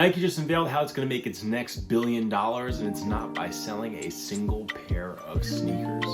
Nike just unveiled how it's going to make its next $1 billion, and it's not by selling a single pair of sneakers.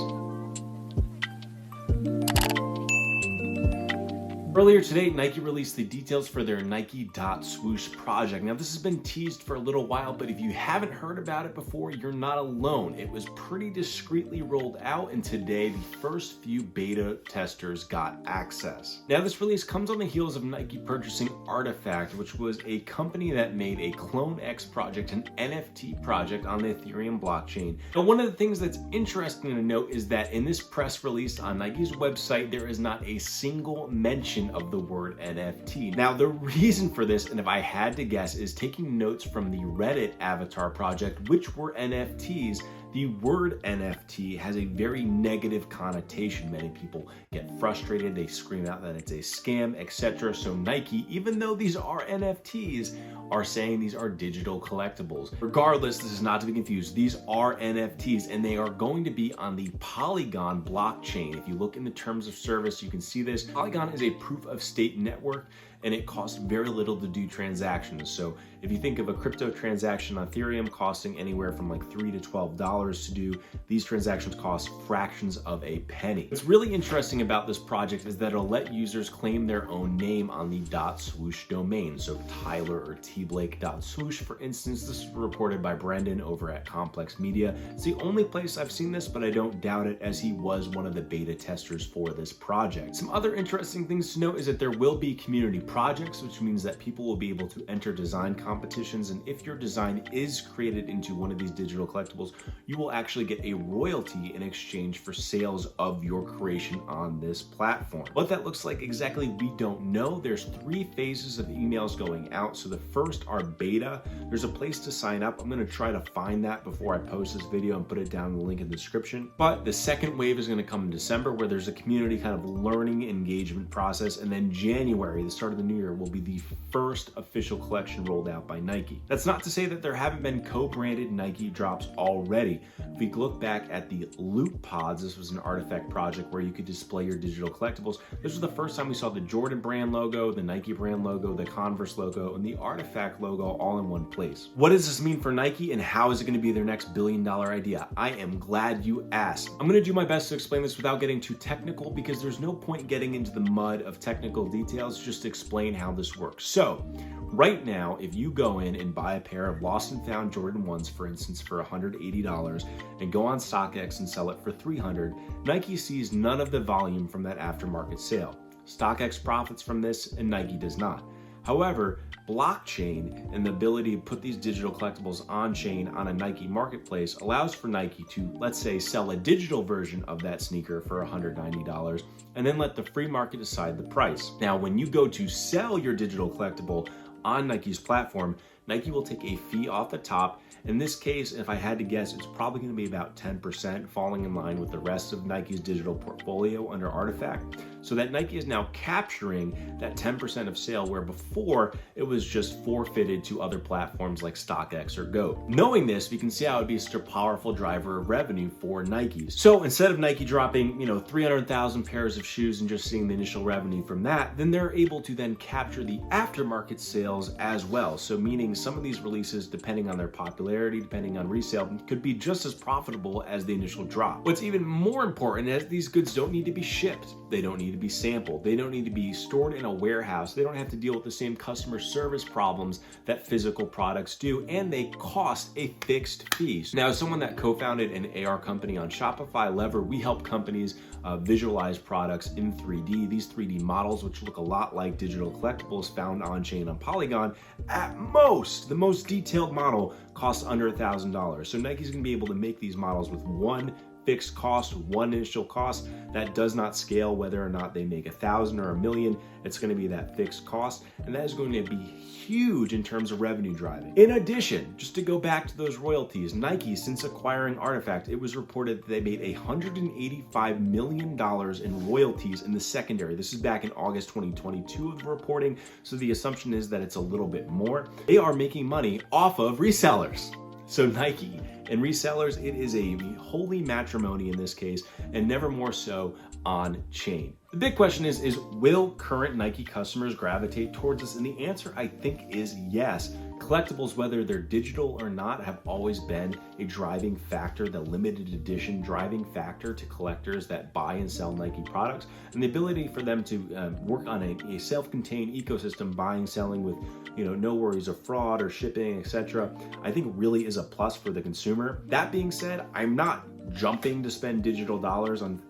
Earlier today, Nike released the details for their Nike.Swoosh project. Now, this has been teased for a little while, but if you haven't heard about it before, you're not alone. It was pretty discreetly rolled out, and today the first few beta testers got access. Now, this release comes on the heels of Nike purchasing Artifact, which was a company that made a Clone X project, an NFT project on the Ethereum blockchain. Now, one of the things that's interesting to note is that in this press release on Nike's website, there is not a single mention of the word NFT. Now, the reason for this, and if I had to guess, is taking notes from the Reddit avatar project, which were NFTs. The word NFT has a very negative connotation. Many people get frustrated, they scream out that it's a scam, etc. So Nike, even though these are NFTs, are saying these are digital collectibles. Regardless, this is not to be confused. These are NFTs, and they are going to be on the Polygon blockchain. If you look in the terms of service, you can see this. Polygon is a proof of stake network, and it costs very little to do transactions. So if you think of a crypto transaction on Ethereum costing anywhere from like $3 to $12 to do, these transactions cost fractions of a penny. What's really interesting about this project is that it'll let users claim their own name on the .swoosh domain. So Tyler or tblake.swoosh, for instance. This was reported by Brendan over at Complex Media. It's the only place I've seen this, but I don't doubt it, as he was one of the beta testers for this project. Some other interesting things to note is that there will be community projects, which means that people will be able to enter design competitions, and if your design is created into one of these digital collectibles, you will actually get a royalty in exchange for sales of your creation on this platform. What that looks like exactly, we don't know. There's 3 phases of emails going out. So the first are beta. There's a place to sign up. I'm going to try to find that before I post this video and put it down in the link in the description. But the second wave is going to come in December, where there's a community kind of learning engagement process, and then January, the start of the new year, will be the first official collection rolled out by Nike. That's not to say that there haven't been co-branded Nike drops already. If we look back at the Loot Pods, this was an Artifact project where you could display your digital collectibles. This was the first time we saw the Jordan brand logo, the Nike brand logo, the Converse logo, and the Artifact logo all in one place. What does this mean for Nike, and how is it going to be their next $1 billion idea? I am glad you asked. I'm going to do my best to explain this without getting too technical, because there's no point getting into the mud of technical details. Just to explain how this works. So right now, if you go in and buy a pair of lost and found Jordan 1s, for instance, for $180, and go on StockX and sell it for $300, Nike sees none of the volume from that aftermarket sale. StockX profits from this, and Nike does not. However, blockchain and the ability to put these digital collectibles on chain on a Nike marketplace allows for Nike to, let's say, sell a digital version of that sneaker for $190, and then let the free market decide the price. Now, when you go to sell your digital collectible on Nike's platform, Nike will take a fee off the top. In this case, if I had to guess, it's probably going to be about 10%, falling in line with the rest of Nike's digital portfolio under Artifact. So that Nike is now capturing that 10% of sale, where before it was just forfeited to other platforms like StockX or Go. Knowing this, we can see how it would be such a powerful driver of revenue for Nike. So instead of Nike dropping, 300,000 pairs of shoes and just seeing the initial revenue from that, then they're able to then capture the aftermarket sales as well. So meaning some of these releases, depending on their popularity, depending on resale, could be just as profitable as the initial drop. What's even more important is these goods don't need to be shipped. They don't need to be sampled. They don't need to be stored in a warehouse. They don't have to deal with the same customer service problems that physical products do, and they cost a fixed fee. Now, as someone that co-founded an AR company on Shopify, Lever, we help companies visualize products in 3D. These 3D models, which look a lot like digital collectibles found on chain on Polygon, at most, the most detailed model costs under $1,000. So Nike's gonna be able to make these models with one fixed cost, one initial cost that does not scale whether or not they make 1,000 or 1,000,000. It's going to be that fixed cost, and that is going to be huge in terms of revenue driving. In addition, just to go back to those royalties, Nike, since acquiring Artifact, it was reported that they made $185 million in royalties in the secondary. This is back in August 2022 of the reporting, so the assumption is that it's a little bit more. They are making money off of resellers. So Nike and resellers, it is a holy matrimony in this case, and never more so on chain. The big question is will current Nike customers gravitate towards this? And the answer, I think, is yes. Collectibles, whether they're digital or not, have always been a driving factor, the limited edition driving factor to collectors that buy and sell Nike products, and the ability for them to work on a self-contained ecosystem, buying, selling with no worries of fraud or shipping, etc. I think really is a plus for the consumer. That being said, I'm not jumping to spend digital dollars on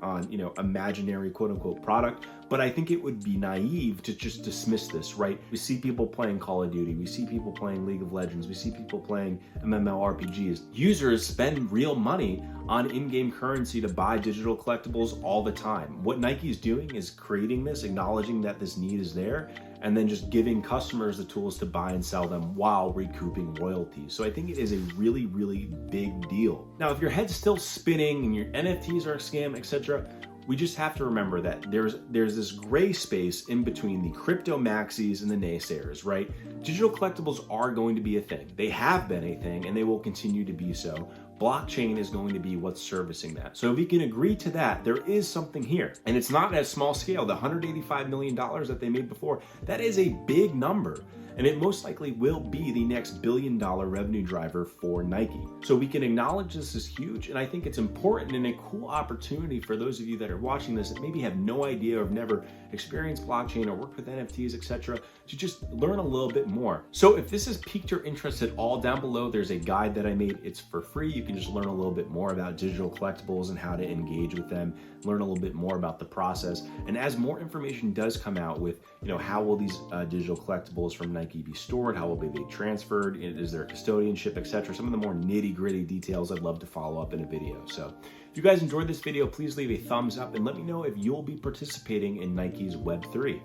imaginary quote unquote product, but I think it would be naive to just dismiss this, right? We see people playing Call of Duty, we see people playing League of Legends, we see people playing MMORPGs. Users spend real money on in-game currency to buy digital collectibles all the time. What Nike is doing is creating this, acknowledging that this need is there, and then just giving customers the tools to buy and sell them while recouping royalties. So I think it is a really, really big deal. Now, if your head's still spinning and your NFTs are a scam, etc., we just have to remember that there's this gray space in between the crypto maxis and the naysayers, right? Digital collectibles are going to be a thing. They have been a thing and they will continue to be so. Blockchain is going to be what's servicing that. So if we can agree to that, there is something here. And it's not at a small scale. The $185 million that they made before, that is a big number. And it most likely will be the next billion-dollar revenue driver for Nike. So we can acknowledge this is huge, and I think it's important and a cool opportunity for those of you that are watching this that maybe have no idea or have never experienced blockchain or worked with NFTs, etc., to just learn a little bit more. So if this has piqued your interest at all, down below there's a guide that I made. It's for free. You can just learn a little bit more about digital collectibles and how to engage with them, learn a little bit more about the process. And as more information does come out with, how will these digital collectibles from Nike be stored? How will they be transferred? Is there custodianship, etc.? Some of the more nitty-gritty details I'd love to follow up in a video. So if you guys enjoyed this video, please leave a thumbs up and let me know if you'll be participating in Nike's Web3.